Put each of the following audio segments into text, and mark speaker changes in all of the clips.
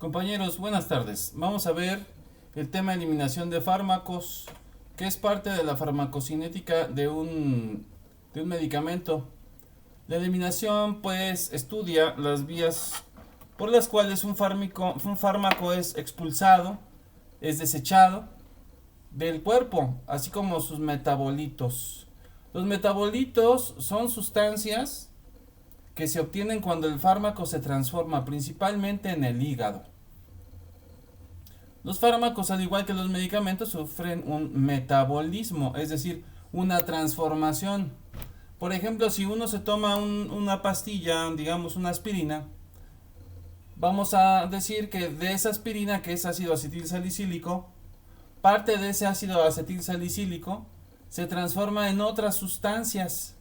Speaker 1: Compañeros, buenas tardes. Vamos a ver el tema de eliminación de fármacos, que es parte de la farmacocinética de un medicamento. La eliminación, pues, estudia las vías por las cuales un fármaco es expulsado, es desechado del cuerpo, así como sus metabolitos. Los metabolitos son sustancias que se obtienen cuando el fármaco se transforma principalmente en el hígado. Los fármacos, al igual que los medicamentos, sufren un metabolismo, es decir, una transformación. Por ejemplo, si uno se toma una pastilla, digamos una aspirina, vamos a decir que de esa aspirina, que es ácido acetilsalicílico, parte de ese ácido acetilsalicílico se transforma en otras sustancias.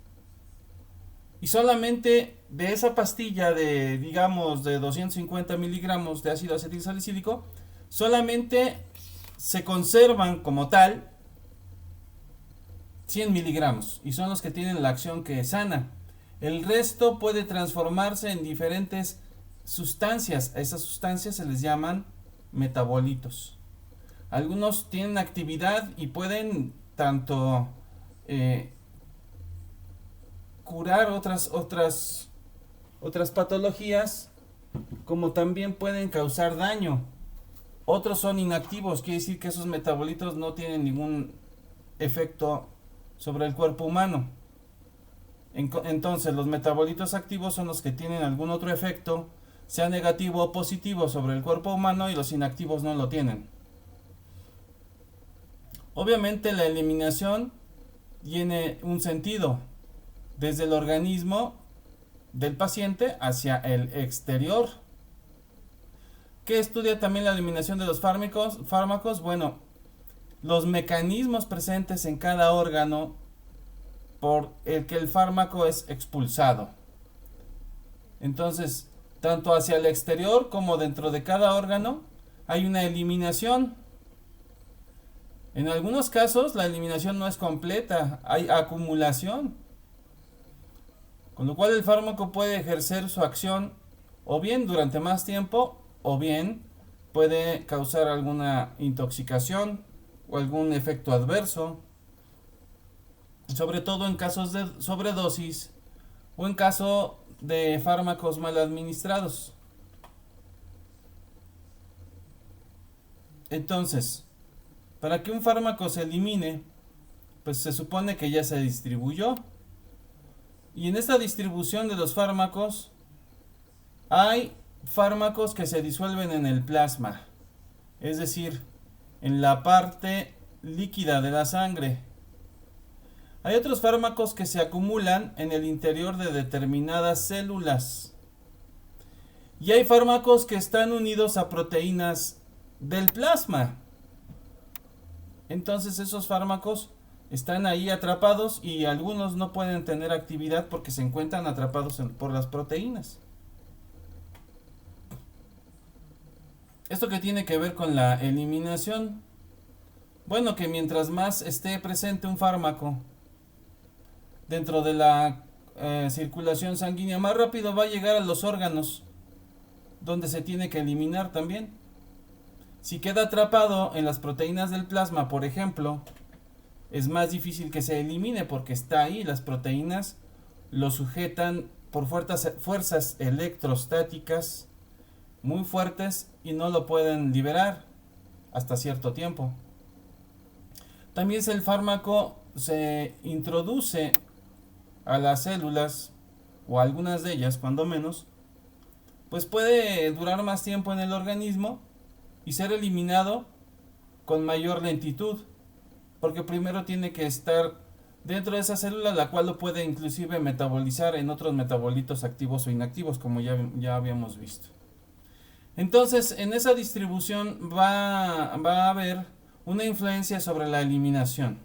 Speaker 1: Y solamente de esa pastilla de, digamos, de 250 miligramos de ácido acetilsalicílico, solamente se conservan como tal 100 miligramos y son los que tienen la acción que sana. El resto puede transformarse en diferentes sustancias. A esas sustancias se les llaman metabolitos. Algunos tienen actividad y pueden tanto curar otras patologías, como también pueden causar daño. Otros son inactivos, quiere decir que esos metabolitos no tienen ningún efecto sobre el cuerpo humano. Entonces, los metabolitos activos son los que tienen algún otro efecto, sea negativo o positivo, sobre el cuerpo humano, y los inactivos no lo tienen. Obviamente, la eliminación tiene un sentido desde el organismo del paciente hacia el exterior. ¿Qué estudia también la eliminación de los fármacos? Bueno, los mecanismos presentes en cada órgano por el que el fármaco es expulsado. Entonces, tanto hacia el exterior como dentro de cada órgano hay una eliminación. En algunos casos la eliminación no es completa, hay acumulación, con lo cual el fármaco puede ejercer su acción o bien durante más tiempo, o bien puede causar alguna intoxicación o algún efecto adverso, sobre todo en casos de sobredosis o en caso de fármacos mal administrados. Entonces, para que un fármaco se elimine, pues se supone que ya se distribuyó. Y en esta distribución de los fármacos hay fármacos que se disuelven en el plasma, es decir, en la parte líquida de la sangre. Hay otros fármacos que se acumulan en el interior de determinadas células. Y hay fármacos que están unidos a proteínas del plasma. Entonces esos fármacos están ahí atrapados y algunos no pueden tener actividad porque se encuentran atrapados por las proteínas. ¿Esto qué tiene que ver con la eliminación? Bueno, que mientras más esté presente un fármaco dentro de la circulación sanguínea, más rápido va a llegar a los órganos donde se tiene que eliminar también. Si queda atrapado en las proteínas del plasma, por ejemplo, es más difícil que se elimine porque está ahí. Las proteínas lo sujetan por fuerzas electrostáticas muy fuertes y no lo pueden liberar hasta cierto tiempo. También si el fármaco se introduce a las células, o algunas de ellas cuando menos, pues puede durar más tiempo en el organismo y ser eliminado con mayor lentitud, porque primero tiene que estar dentro de esa célula, la cual lo puede inclusive metabolizar en otros metabolitos activos o inactivos, como ya habíamos visto. Entonces, en esa distribución va a haber una influencia sobre la eliminación,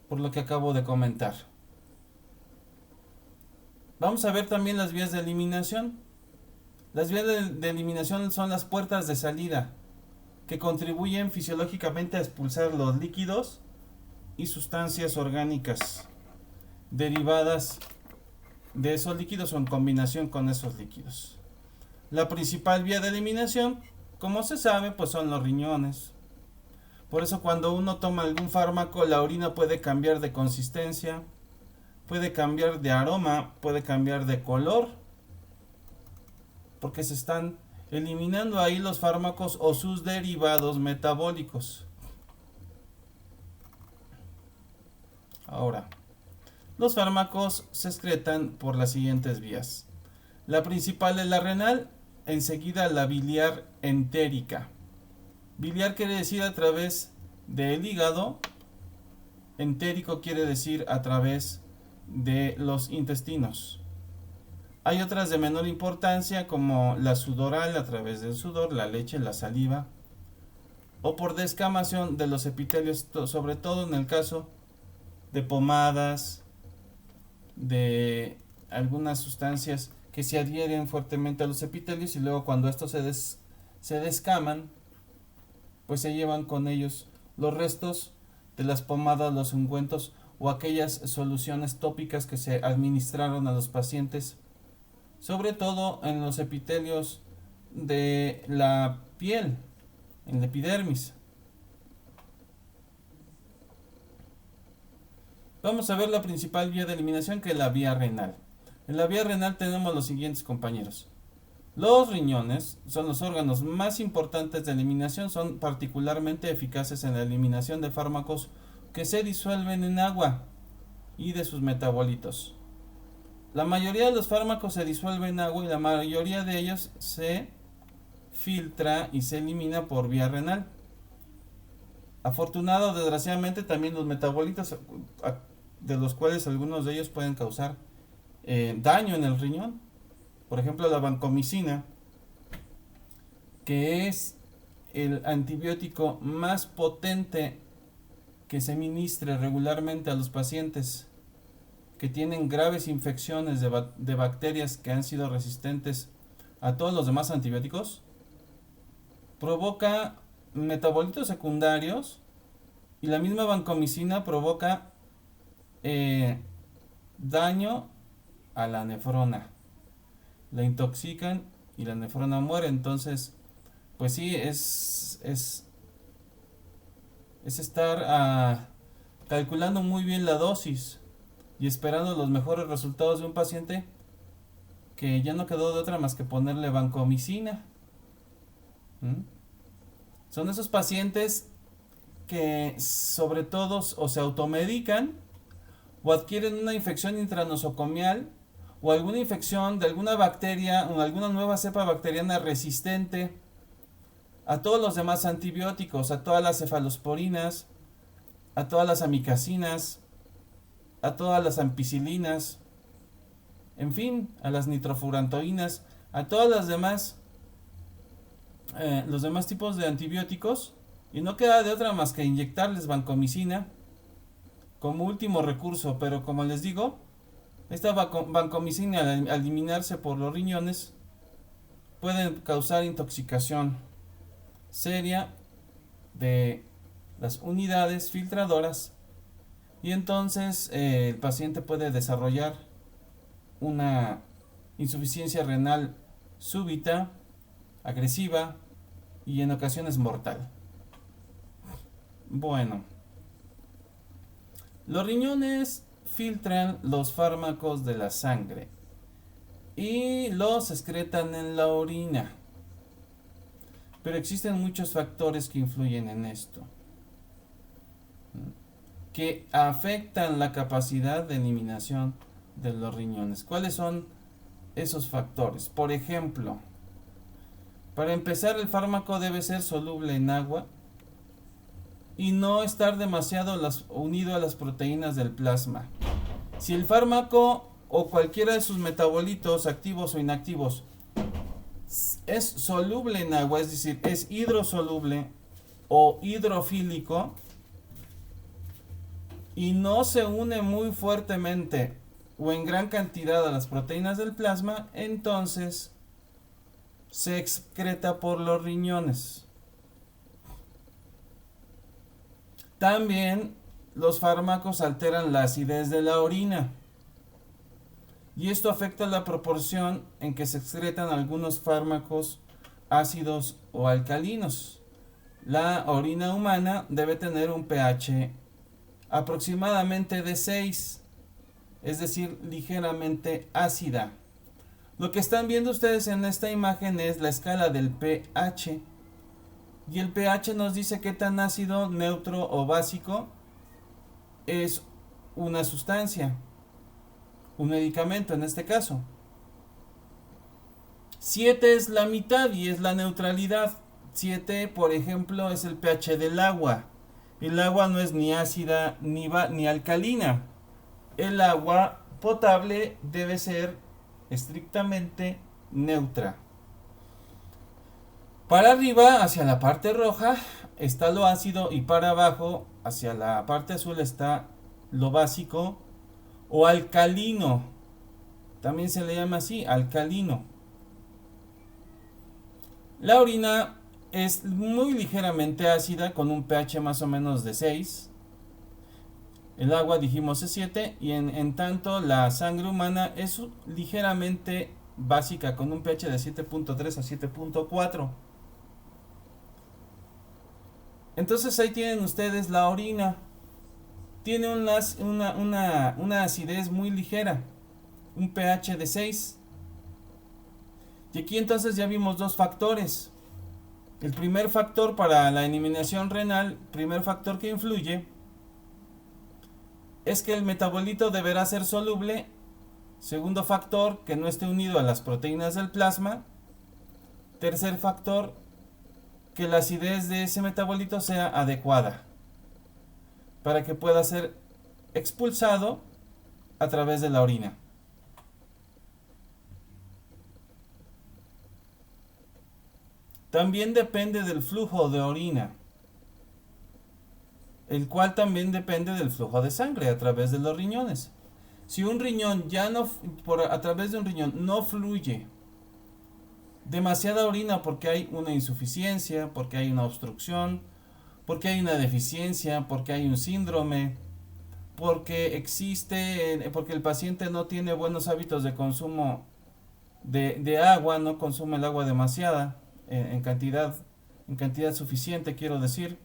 Speaker 1: por lo que acabo de comentar. Vamos a ver también las vías de eliminación. Las vías de eliminación son las puertas de salida, que contribuyen fisiológicamente a expulsar los líquidos y sustancias orgánicas derivadas de esos líquidos o en combinación con esos líquidos. La principal vía de eliminación, como se sabe, pues son los riñones. Por eso cuando uno toma algún fármaco, la orina puede cambiar de consistencia, puede cambiar de aroma, puede cambiar de color, porque se están eliminando ahí los fármacos o sus derivados metabólicos. Ahora, los fármacos se excretan por las siguientes vías. La principal es la renal, enseguida la biliar entérica. Biliar quiere decir a través del hígado, entérico quiere decir a través de los intestinos. Hay otras de menor importancia como la sudoral a través del sudor, la leche, la saliva, o por descamación de los epitelios, sobre todo en el caso de pomadas, de algunas sustancias que se adhieren fuertemente a los epitelios y luego cuando estos se descaman, pues se llevan con ellos los restos de las pomadas, los ungüentos o aquellas soluciones tópicas que se administraron a los pacientes, sobre todo en los epitelios de la piel, en la epidermis. Vamos a ver la principal vía de eliminación, que es la vía renal. En la vía renal tenemos los siguientes compañeros. Los riñones son los órganos más importantes de eliminación, son particularmente eficaces en la eliminación de fármacos que se disuelven en agua y de sus metabolitos. La mayoría de los fármacos se disuelven en agua y la mayoría de ellos se filtra y se elimina por vía renal. Afortunado, desgraciadamente, también los metabolitos, de los cuales algunos de ellos pueden causar daño en el riñón. Por ejemplo, la vancomicina, que es el antibiótico más potente que se ministre regularmente a los pacientes que tienen graves infecciones de bacterias que han sido resistentes a todos los demás antibióticos, provoca metabolitos secundarios y la misma vancomicina provoca daño a la nefrona. La intoxican y la nefrona muere. Entonces, pues sí, es estar calculando muy bien la dosis y esperando los mejores resultados de un paciente que ya no quedó de otra más que ponerle vancomicina. Son esos pacientes que sobre todo o se automedican o adquieren una infección intranosocomial o alguna infección de alguna bacteria o alguna nueva cepa bacteriana resistente a todos los demás antibióticos, a todas las cefalosporinas, a todas las amikacinas, a todas las ampicilinas, en fin, a las nitrofurantoínas, a todas las demás, los demás tipos de antibióticos, y no queda de otra más que inyectarles vancomicina como último recurso. Pero como les digo, esta vancomicina al eliminarse por los riñones puede causar intoxicación seria de las unidades filtradoras y entonces el paciente puede desarrollar una insuficiencia renal súbita, agresiva y en ocasiones mortal. Bueno, los riñones filtran los fármacos de la sangre y los excretan en la orina. Pero existen muchos factores que influyen en esto, que afectan la capacidad de eliminación de los riñones. ¿Cuáles son esos factores? Por ejemplo, para empezar, el fármaco debe ser soluble en agua y no estar demasiado unido a las proteínas del plasma. Si el fármaco o cualquiera de sus metabolitos activos o inactivos es soluble en agua, es decir, es hidrosoluble o hidrofílico y no se une muy fuertemente o en gran cantidad a las proteínas del plasma, entonces se excreta por los riñones. También los fármacos alteran la acidez de la orina. y esto afecta la proporción en que se excretan algunos fármacos ácidos o alcalinos. La orina humana debe tener un pH aproximadamente de 6, es decir, ligeramente ácida. Lo que están viendo ustedes en esta imagen es la escala del pH, y el pH nos dice qué tan ácido, neutro o básico es una sustancia, un medicamento en este caso. 7 es la mitad y es la neutralidad. 7, por ejemplo, es el pH del agua. El agua no es ni ácida ni alcalina. El agua potable debe ser estrictamente neutra. Para arriba, hacia la parte roja, está lo ácido, y para abajo, hacia la parte azul, está lo básico o alcalino. También se le llama así, alcalino. La orina es muy ligeramente ácida con un pH más o menos de 6. El agua dijimos es 7, y en tanto la sangre humana es ligeramente básica con un pH de 7.3 a 7.4. Entonces ahí tienen ustedes la orina. Tiene una acidez muy ligera, un pH de 6. Y aquí entonces ya vimos dos factores. El primer factor para la eliminación renal, primer factor que influye, es que el metabolito deberá ser soluble. Segundo factor, que no esté unido a las proteínas del plasma. Tercer factor, que la acidez de ese metabolito sea adecuada para que pueda ser expulsado a través de la orina. También depende del flujo de orina, el cual también depende del flujo de sangre a través de los riñones. Si un riñón a través de un riñón no fluye demasiada orina porque hay una insuficiencia, porque hay una obstrucción, porque hay una deficiencia, porque hay un síndrome, porque el paciente no tiene buenos hábitos de consumo de agua, no consume el agua demasiada, en cantidad suficiente, quiero decir,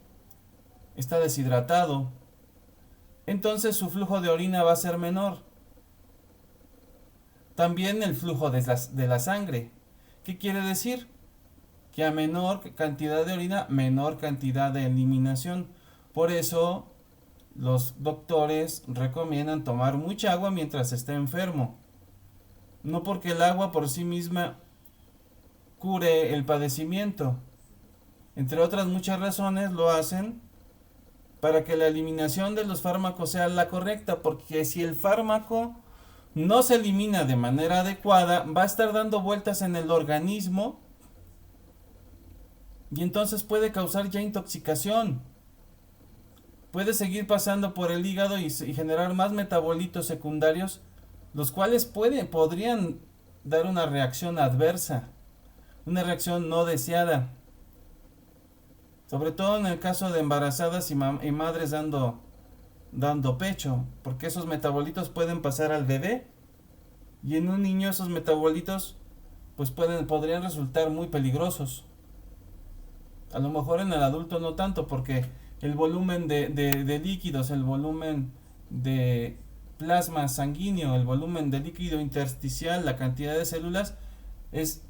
Speaker 1: está deshidratado, entonces su flujo de orina va a ser menor. También el flujo de la sangre. ¿Qué quiere decir? Que a menor cantidad de orina, menor cantidad de eliminación. Por eso los doctores recomiendan tomar mucha agua mientras esté enfermo. No porque el agua por sí misma cure el padecimiento. Entre otras muchas razones lo hacen para que la eliminación de los fármacos sea la correcta, porque si el fármaco no se elimina de manera adecuada, va a estar dando vueltas en el organismo y entonces puede causar ya intoxicación. Puede seguir pasando por el hígado y generar más metabolitos secundarios, los cuales podrían dar una reacción adversa, una reacción no deseada. Sobre todo en el caso de embarazadas y madres dando pecho, porque esos metabolitos pueden pasar al bebé, y en un niño esos metabolitos pues podrían resultar muy peligrosos. A lo mejor en el adulto no tanto, porque el volumen de líquidos, el volumen de plasma sanguíneo, el volumen de líquido intersticial, la cantidad de células es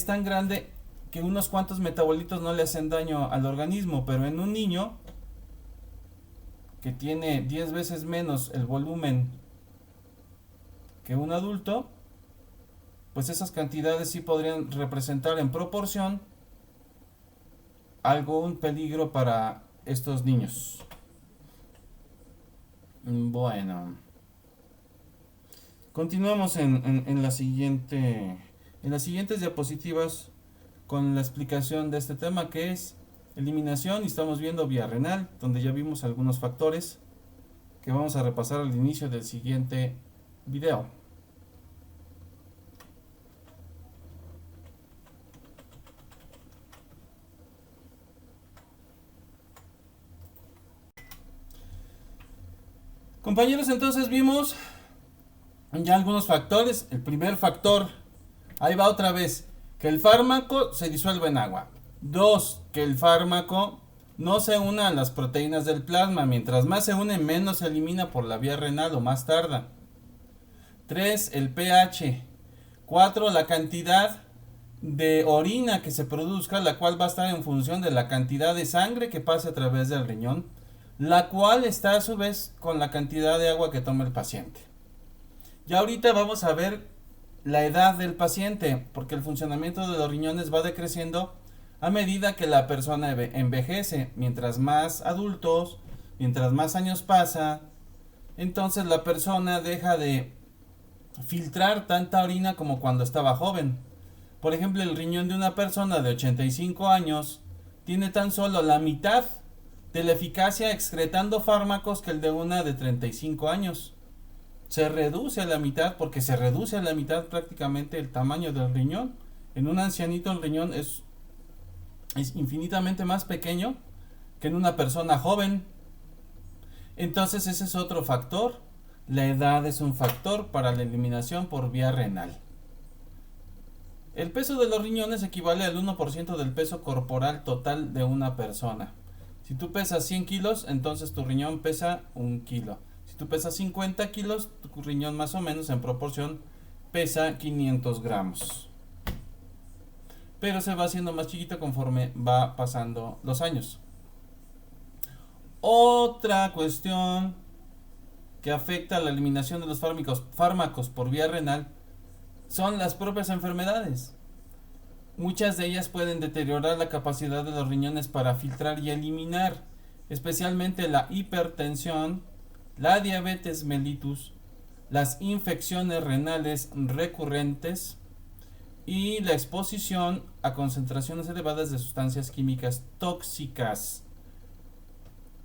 Speaker 1: tan grande que unos cuantos metabolitos no le hacen daño al organismo, pero en un niño que tiene 10 veces menos el volumen que un adulto, pues esas cantidades sí podrían representar en proporción un peligro para estos niños. Bueno, continuamos en las siguientes diapositivas con la explicación de este tema, que es eliminación, y estamos viendo vía renal, donde ya vimos algunos factores que vamos a repasar al inicio del siguiente video. Compañeros, entonces vimos Ya algunos factores. El primer factor, ahí va otra vez, que el fármaco se disuelva en agua. Dos, que el fármaco no se una a las proteínas del plasma. Mientras más se une, menos se elimina por la vía renal o más tarda. 3, el pH. 4, la cantidad de orina que se produzca, la cual va a estar en función de la cantidad de sangre que pase a través del riñón, la cual está a su vez con la cantidad de agua que toma el paciente. Ya ahorita vamos a ver la edad del paciente, porque el funcionamiento de los riñones va decreciendo a medida que la persona envejece. Mientras más adultos, mientras más años pasa, entonces la persona deja de filtrar tanta orina como cuando estaba joven. Por ejemplo, el riñón de una persona de 85 años tiene tan solo la mitad de la eficacia excretando fármacos que el de una de 35 años. Se reduce a la mitad, porque se reduce a la mitad prácticamente el tamaño del riñón. En un ancianito el riñón es infinitamente más pequeño que en una persona joven. Entonces ese es otro factor. La edad es un factor para la eliminación por vía renal. El peso de los riñones equivale al 1% del peso corporal total de una persona. Si tú pesas 100 kilos, entonces tu riñón pesa 1 kilo. Si tú pesas 50 kilos, tu riñón más o menos en proporción pesa 500 gramos. Pero se va haciendo más chiquito conforme va pasando los años. Otra cuestión que afecta a la eliminación de los fármacos por vía renal son las propias enfermedades. Muchas de ellas pueden deteriorar la capacidad de los riñones para filtrar y eliminar, especialmente la hipertensión, la diabetes mellitus, las infecciones renales recurrentes y la exposición a concentraciones elevadas de sustancias químicas tóxicas.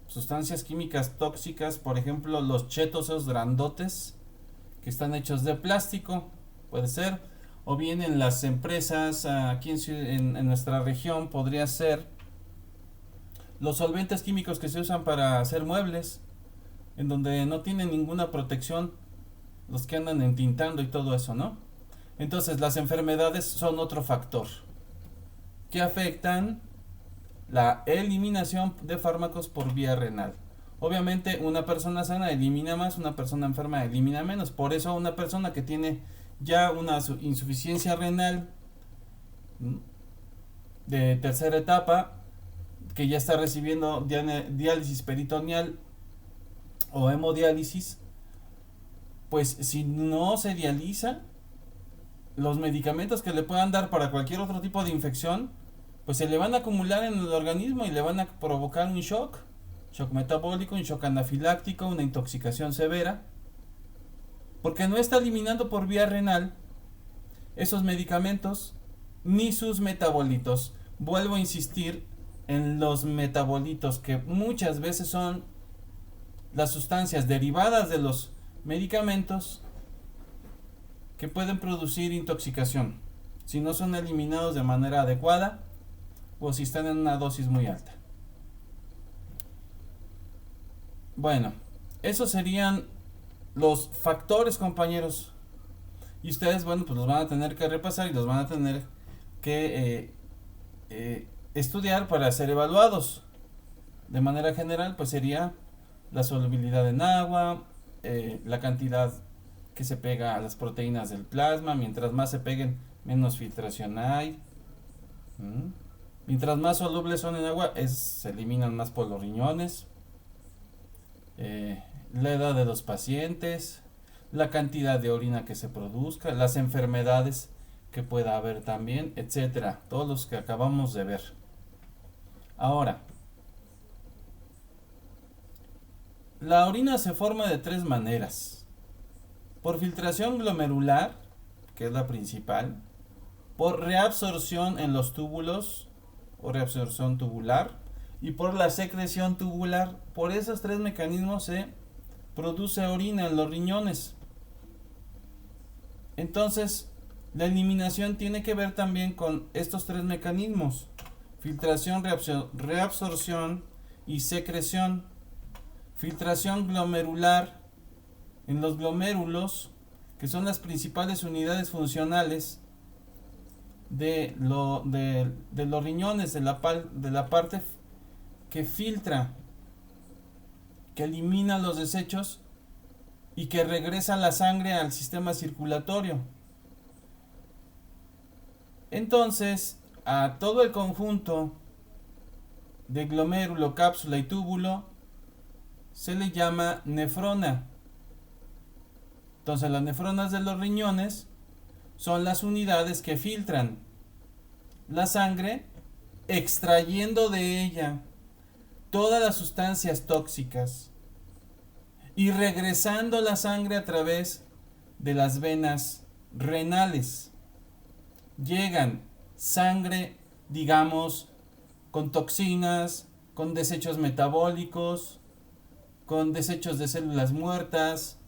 Speaker 1: Sustancias químicas tóxicas, por ejemplo, los chetos, esos grandotes que están hechos de plástico, puede ser, o bien en las empresas aquí en nuestra región podría ser los solventes químicos que se usan para hacer muebles, en donde no tienen ninguna protección, los que andan entintando y todo eso, ¿no? Entonces las enfermedades son otro factor que afectan la eliminación de fármacos por vía renal. Obviamente una persona sana elimina más, una persona enferma elimina menos. Por eso una persona que tiene ya una insuficiencia renal de tercera etapa, que ya está recibiendo diálisis peritoneal o hemodiálisis, pues si no se dializa, los medicamentos que le puedan dar para cualquier otro tipo de infección, pues se le van a acumular en el organismo y le van a provocar un shock metabólico, un shock anafiláctico, una intoxicación severa, porque no está eliminando por vía renal esos medicamentos ni sus metabolitos. Vuelvo a insistir en los metabolitos, que muchas veces son las sustancias derivadas de los medicamentos que pueden producir intoxicación si no son eliminados de manera adecuada o si están en una dosis muy alta. Bueno, esos serían los factores, compañeros, y ustedes, bueno, pues los van a tener que repasar y los van a tener que estudiar para ser evaluados. De manera general, pues sería la solubilidad en agua, la cantidad que se pega a las proteínas del plasma. Mientras más se peguen, menos filtración hay. Mientras más solubles son en agua, se eliminan más por los riñones. La edad de los pacientes, la cantidad de orina que se produzca, las enfermedades que pueda haber también, etcétera, todos los que acabamos de ver. Ahora, la orina se forma de 3 maneras: por filtración glomerular, que es la principal, por reabsorción en los túbulos o reabsorción tubular, y por la secreción tubular. Por esos 3 mecanismos se produce orina en los riñones. Entonces, la eliminación tiene que ver también con estos 3 mecanismos: filtración, reabsorción y secreción. Filtración glomerular en los glomérulos, que son las principales unidades funcionales de los riñones, de la parte que filtra, que elimina los desechos y que regresa la sangre al sistema circulatorio. Entonces, a todo el conjunto de glomérulo, cápsula y túbulo se le llama nefrona. Entonces, las nefronas de los riñones son las unidades que filtran la sangre, extrayendo de ella todas las sustancias tóxicas y regresando la sangre a través de las venas renales. Llegan sangre, digamos, con toxinas, con desechos metabólicos, con desechos de células muertas,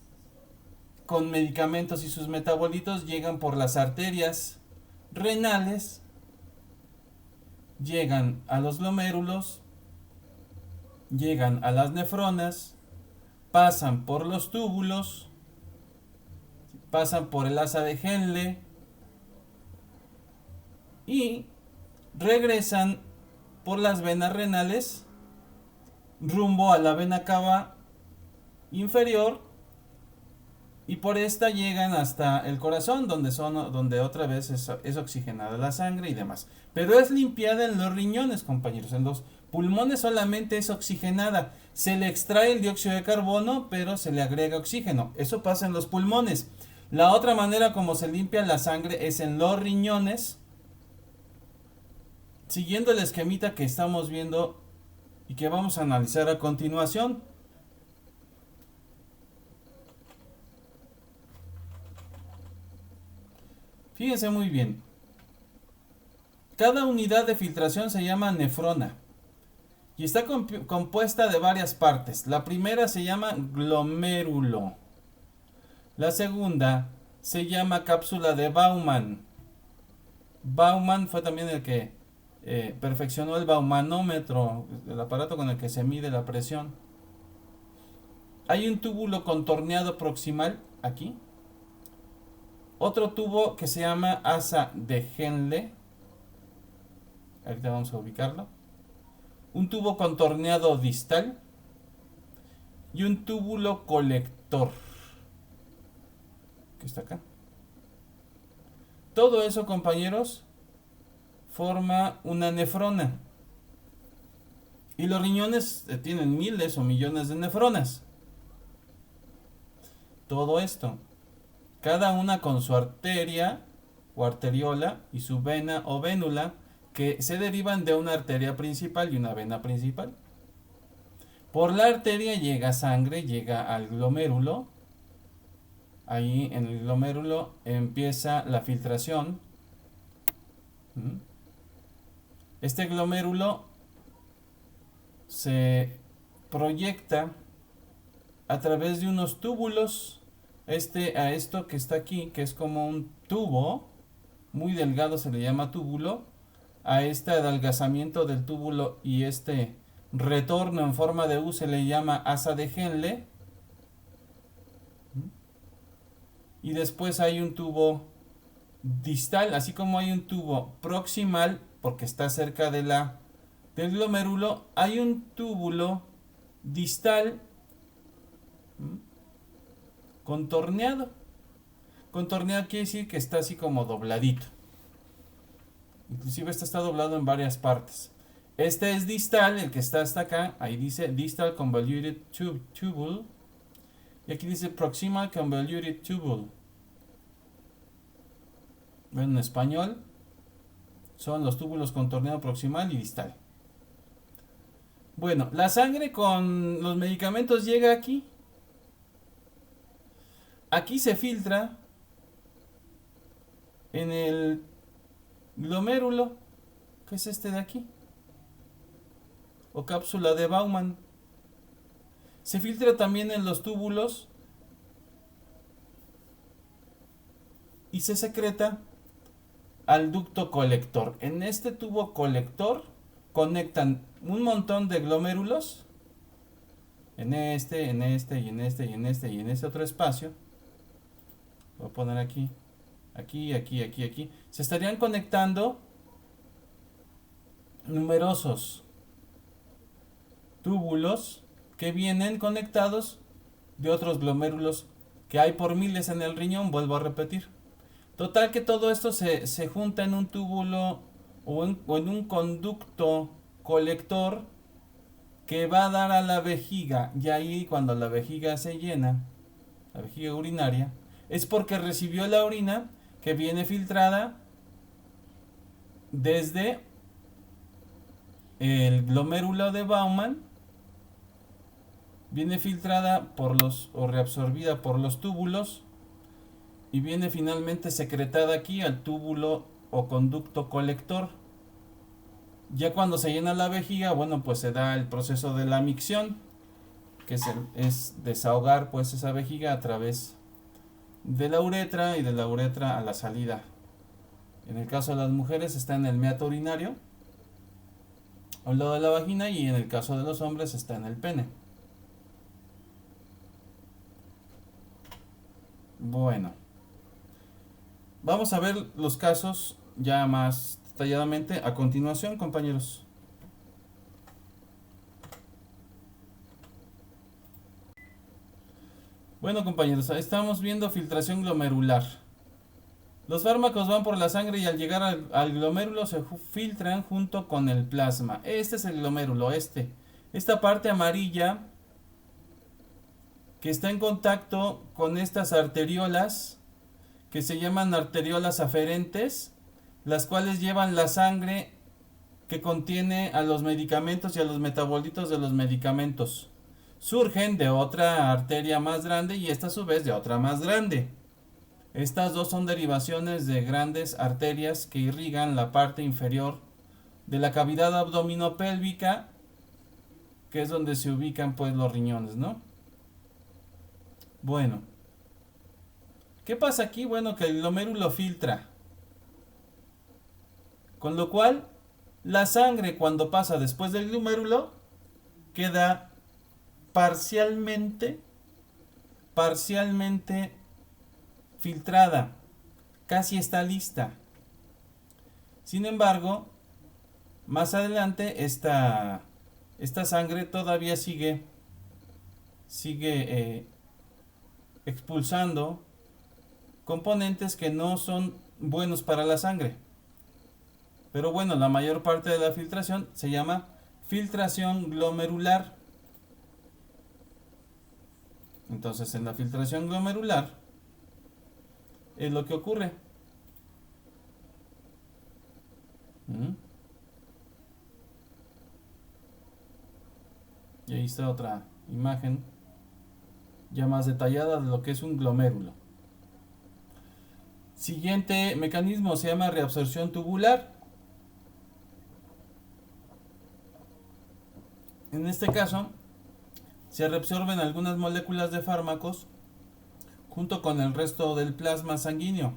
Speaker 1: con medicamentos y sus metabolitos, llegan por las arterias renales, llegan a los glomérulos, llegan a las nefronas, pasan por los túbulos, pasan por el asa de Henle y regresan por las venas renales rumbo a la vena cava inferior, y por esta llegan hasta el corazón, donde otra vez es oxigenada la sangre y demás. Pero es limpiada en los riñones, compañeros. En los pulmones solamente es oxigenada. Se le extrae el dióxido de carbono, pero se le agrega oxígeno. Eso pasa en los pulmones. La otra manera como se limpia la sangre es en los riñones, siguiendo el esquemita que estamos viendo y que vamos a analizar a continuación. Fíjense muy bien. Cada unidad de filtración se llama nefrona y está compuesta de varias partes. La primera se llama glomérulo. La segunda se llama cápsula de Bowman. Bowman fue también el que perfeccionó el baumanómetro, el aparato con el que se mide la presión. Hay un túbulo contorneado proximal aquí. Otro tubo que se llama asa de Henle. Ahorita vamos a ubicarlo. Un tubo contorneado distal. Y un túbulo colector, que está acá. Todo eso, compañeros, forma una nefrona. Y los riñones tienen miles o millones de nefronas. Todo esto, cada una con su arteria o arteriola y su vena o vénula, que se derivan de una arteria principal y una vena principal. Por la arteria llega sangre, llega al glomérulo. Ahí en el glomérulo empieza la filtración. Este glomérulo se proyecta a través de unos túbulos a esto que está aquí, que es como un tubo muy delgado, se le llama túbulo, a este adelgazamiento del túbulo y este retorno en forma de U se le llama asa de Henle. Y después hay un tubo distal, así como hay un tubo proximal, porque está cerca del glomérulo, hay un túbulo distal contorneado. Contorneado quiere decir que está así como dobladito. Inclusive este está doblado en varias partes. Este es distal, el que está hasta acá. Ahí dice distal convoluted tubule. Y aquí dice proximal convoluted tubule. Bueno, en español son los túbulos contorneado proximal y distal. Bueno, la sangre con los medicamentos llega aquí. Aquí se filtra en el glomérulo, que es este de aquí, o cápsula de Bowman. Se filtra también en los túbulos y se secreta al ducto colector. En este tubo colector conectan un montón de glomérulos, en este y en este y en este y en este otro espacio, Voy a poner aquí, aquí. Se estarían conectando numerosos túbulos que vienen conectados de otros glomérulos que hay por miles en el riñón, vuelvo a repetir. Total que todo esto se junta en un túbulo o en un conducto colector que va a dar a la vejiga, y ahí cuando la vejiga se llena, la vejiga urinaria, es porque recibió la orina que viene filtrada desde el glomérulo de Bowman, viene filtrada por los o reabsorbida por los túbulos y viene finalmente secretada aquí al túbulo o conducto colector. Ya cuando se llena la vejiga, bueno, pues se da el proceso de la micción, que es desahogar pues esa vejiga a través de la uretra y de la uretra a la salida. En el caso de las mujeres está en el meato urinario, a un lado de la vagina, y en el caso de los hombres está en el pene. Bueno, vamos a ver los casos ya más detalladamente a continuación, compañeros. Bueno, compañeros, estamos viendo filtración glomerular. Los fármacos van por la sangre y al llegar al glomérulo se filtran junto con el plasma. Este es el glomérulo, esta parte amarilla que está en contacto con estas arteriolas que se llaman arteriolas aferentes, las cuales llevan la sangre que contiene a los medicamentos y a los metabolitos de los medicamentos. Surgen de otra arteria más grande y esta a su vez de otra más grande. Estas dos son derivaciones de grandes arterias que irrigan la parte inferior de la cavidad abdominopélvica, que es donde se ubican pues los riñones, ¿no? Bueno, ¿qué pasa aquí? Bueno, que el glomérulo filtra, con lo cual la sangre cuando pasa después del glomérulo queda parcialmente filtrada, casi está lista. Sin embargo, más adelante esta sangre todavía sigue expulsando componentes que no son buenos para la sangre. Pero bueno, la mayor parte de la filtración se llama filtración glomerular. Entonces, en la filtración glomerular es lo que ocurre. Y ahí está otra imagen ya más detallada de lo que es un glomérulo. Siguiente mecanismo se llama reabsorción tubular. En este caso, se reabsorben algunas moléculas de fármacos junto con el resto del plasma sanguíneo.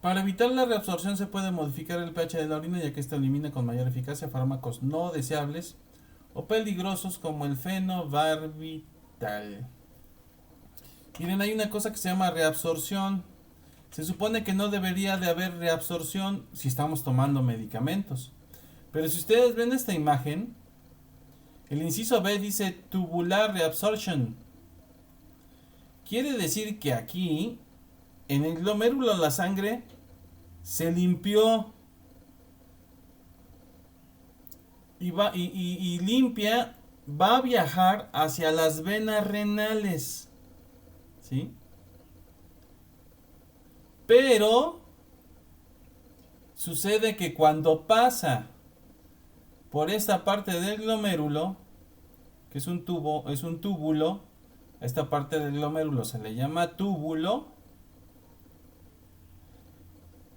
Speaker 1: Para evitar la reabsorción se puede modificar el pH de la orina, ya que esto elimina con mayor eficacia fármacos no deseables o peligrosos como el fenobarbital. Miren, hay una cosa que se llama reabsorción. Se supone que no debería de haber reabsorción si estamos tomando medicamentos. Pero si ustedes ven esta imagen, el inciso B dice tubular reabsorption. Quiere decir que aquí, en el glomérulo, la sangre se limpió y limpia va a viajar hacia las venas renales, ¿sí? Pero sucede que cuando pasa por esta parte del glomérulo, que es un túbulo, esta parte del glomérulo se le llama túbulo,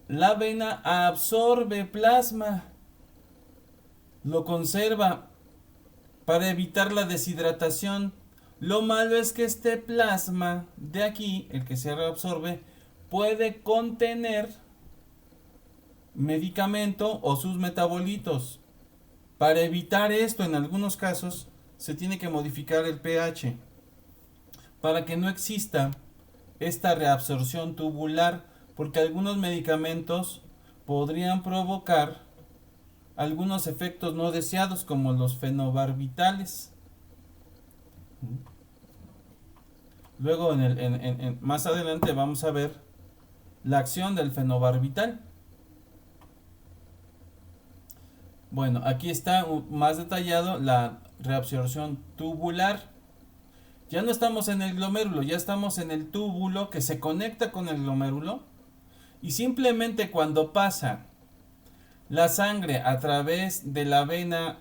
Speaker 1: la vena absorbe plasma, lo conserva para evitar la deshidratación. Lo malo es que este plasma de aquí, el que se reabsorbe, puede contener medicamento o sus metabolitos. Para evitar esto, en algunos casos, se tiene que modificar el pH para que no exista esta reabsorción tubular, porque algunos medicamentos podrían provocar algunos efectos no deseados como los fenobarbitales. Luego más adelante vamos a ver la acción del fenobarbital. Bueno, aquí está más detallado la reabsorción tubular. Ya no estamos en el glomérulo, ya estamos en el túbulo que se conecta con el glomérulo, y simplemente cuando pasa la sangre a través de la vena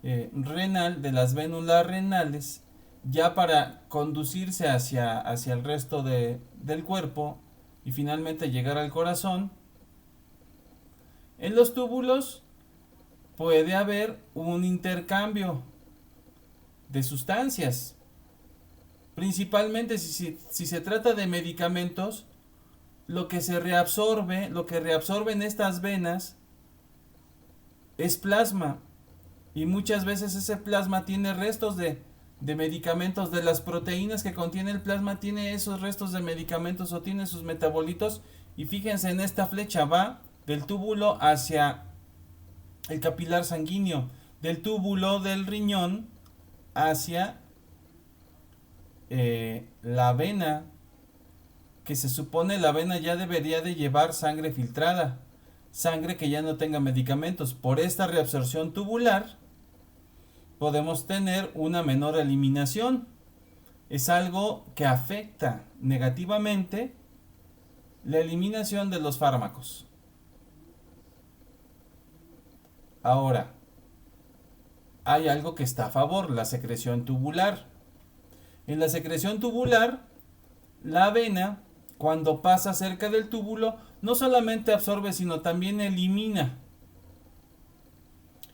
Speaker 1: renal, de las vénulas renales, ya para conducirse hacia el resto del cuerpo y finalmente llegar al corazón, en los túbulos puede haber un intercambio de sustancias. Principalmente si se trata de medicamentos, lo que reabsorbe en estas venas es plasma. Y muchas veces ese plasma tiene restos de medicamentos, de las proteínas que contiene el plasma, tiene esos restos de medicamentos o tiene sus metabolitos. Y fíjense, en esta flecha va del túbulo hacia el capilar sanguíneo, del túbulo del riñón hacia la vena, que se supone la vena ya debería de llevar sangre filtrada, sangre que ya no tenga medicamentos. Por esta reabsorción tubular podemos tener una menor eliminación. Es algo que afecta negativamente la eliminación de los fármacos. Ahora, hay algo que está a favor, la secreción tubular. En la secreción tubular, la vena, cuando pasa cerca del túbulo, no solamente absorbe, sino también elimina.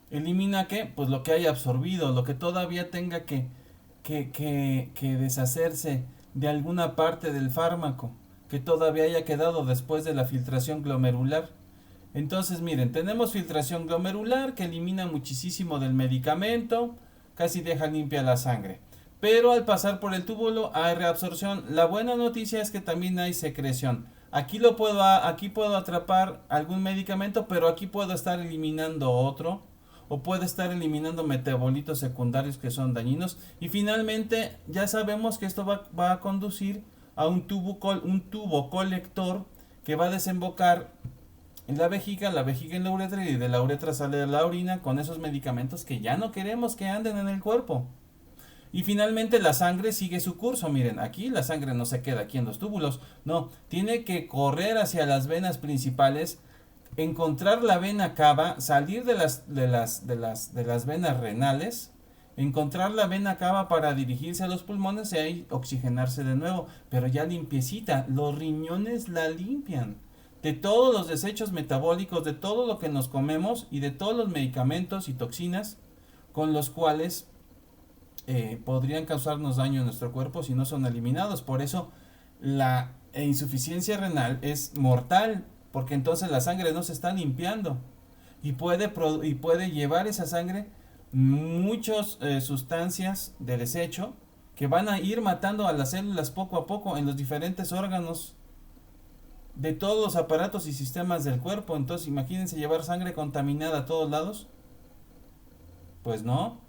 Speaker 1: ¿Elimina qué? Pues lo que haya absorbido, lo que todavía tenga que deshacerse de alguna parte del fármaco, que todavía haya quedado después de la filtración glomerular. Entonces, miren, tenemos filtración glomerular que elimina muchísimo del medicamento, casi deja limpia la sangre. Pero al pasar por el túbulo hay reabsorción. La buena noticia es que también hay secreción. Aquí puedo atrapar algún medicamento, pero aquí puedo estar eliminando otro, o puedo estar eliminando metabolitos secundarios que son dañinos. Y finalmente ya sabemos que esto va a conducir a un tubo colector que va a desembocar en la vejiga en la uretra, y de la uretra sale la orina con esos medicamentos que ya no queremos que anden en el cuerpo. Y finalmente la sangre sigue su curso. Miren, aquí la sangre no se queda aquí en los túbulos, no, tiene que correr hacia las venas principales, encontrar la vena cava, salir de las venas renales, encontrar la vena cava para dirigirse a los pulmones y ahí oxigenarse de nuevo, pero ya limpiecita. Los riñones la limpian de todos los desechos metabólicos, de todo lo que nos comemos y de todos los medicamentos y toxinas con los cuales podrían causarnos daño en nuestro cuerpo si no son eliminados. Por eso la insuficiencia renal es mortal, porque entonces la sangre no se está limpiando y puede llevar esa sangre muchas sustancias de desecho que van a ir matando a las células poco a poco en los diferentes órganos de todos los aparatos y sistemas del cuerpo. Entonces imagínense llevar sangre contaminada a todos lados. Pues no.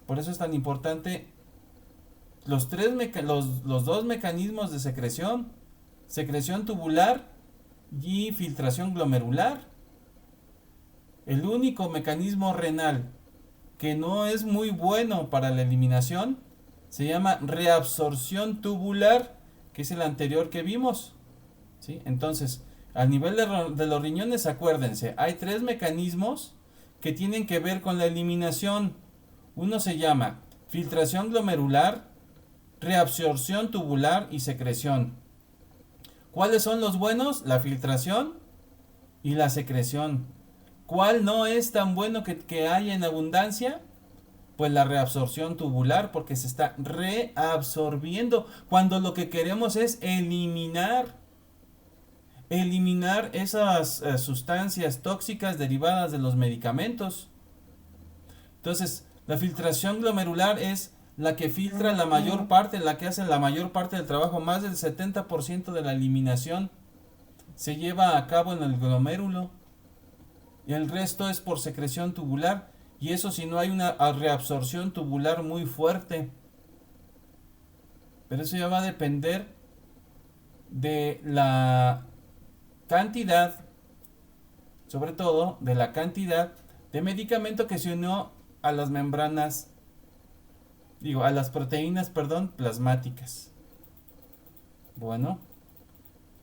Speaker 1: Por eso es tan importante los dos mecanismos de secreción: secreción tubular y filtración glomerular. El único mecanismo renal que no es muy bueno para la eliminación se llama reabsorción tubular, que es el anterior que vimos, ¿sí? Entonces, al nivel de los riñones, acuérdense, hay tres mecanismos que tienen que ver con la eliminación. Uno se llama filtración glomerular, reabsorción tubular y secreción. ¿Cuáles son los buenos? La filtración y la secreción. ¿Cuál no es tan bueno que haya en abundancia? Pues la reabsorción tubular, porque se está reabsorbiendo cuando lo que queremos es eliminar esas sustancias tóxicas derivadas de los medicamentos. Entonces, la filtración glomerular es la que filtra la mayor parte, la que hace la mayor parte del trabajo. Más del 70% de la eliminación se lleva a cabo en el glomérulo y el resto es por secreción tubular, y eso si no hay una reabsorción tubular muy fuerte. Pero eso ya va a depender de la cantidad, sobre todo de la cantidad de medicamento que se unió a las membranas, a las proteínas, perdón, plasmáticas. Bueno,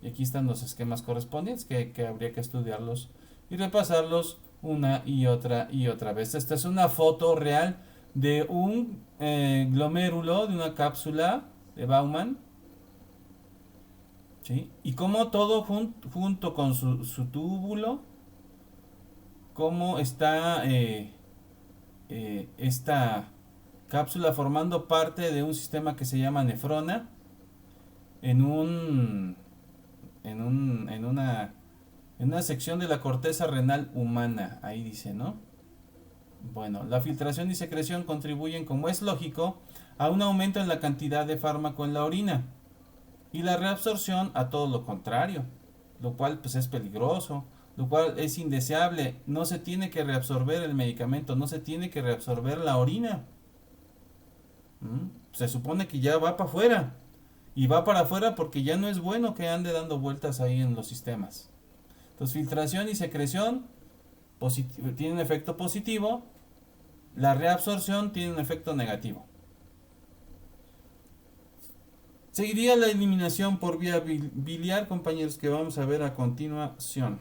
Speaker 1: y aquí están los esquemas correspondientes que habría que estudiarlos y repasarlos una y otra vez. Esta es una foto real de un glomérulo, de una cápsula de Baumann. ¿Sí? Y como todo junto con su túbulo, cómo está esta cápsula formando parte de un sistema que se llama nefrona en un en una sección de la corteza renal humana, ahí dice, ¿no? Bueno, la filtración y secreción contribuyen, como es lógico, a un aumento en la cantidad de fármaco en la orina, y la reabsorción a todo lo contrario, lo cual pues es peligroso, lo cual es indeseable. No se tiene que reabsorber el medicamento, no se tiene que reabsorber la orina. Se supone que ya va para afuera, y va para afuera porque ya no es bueno que ande dando vueltas ahí en los sistemas. Entonces, filtración y secreción tienen un efecto positivo, la reabsorción tiene un efecto negativo. Seguiría la eliminación por vía biliar, compañeros, que vamos a ver a continuación.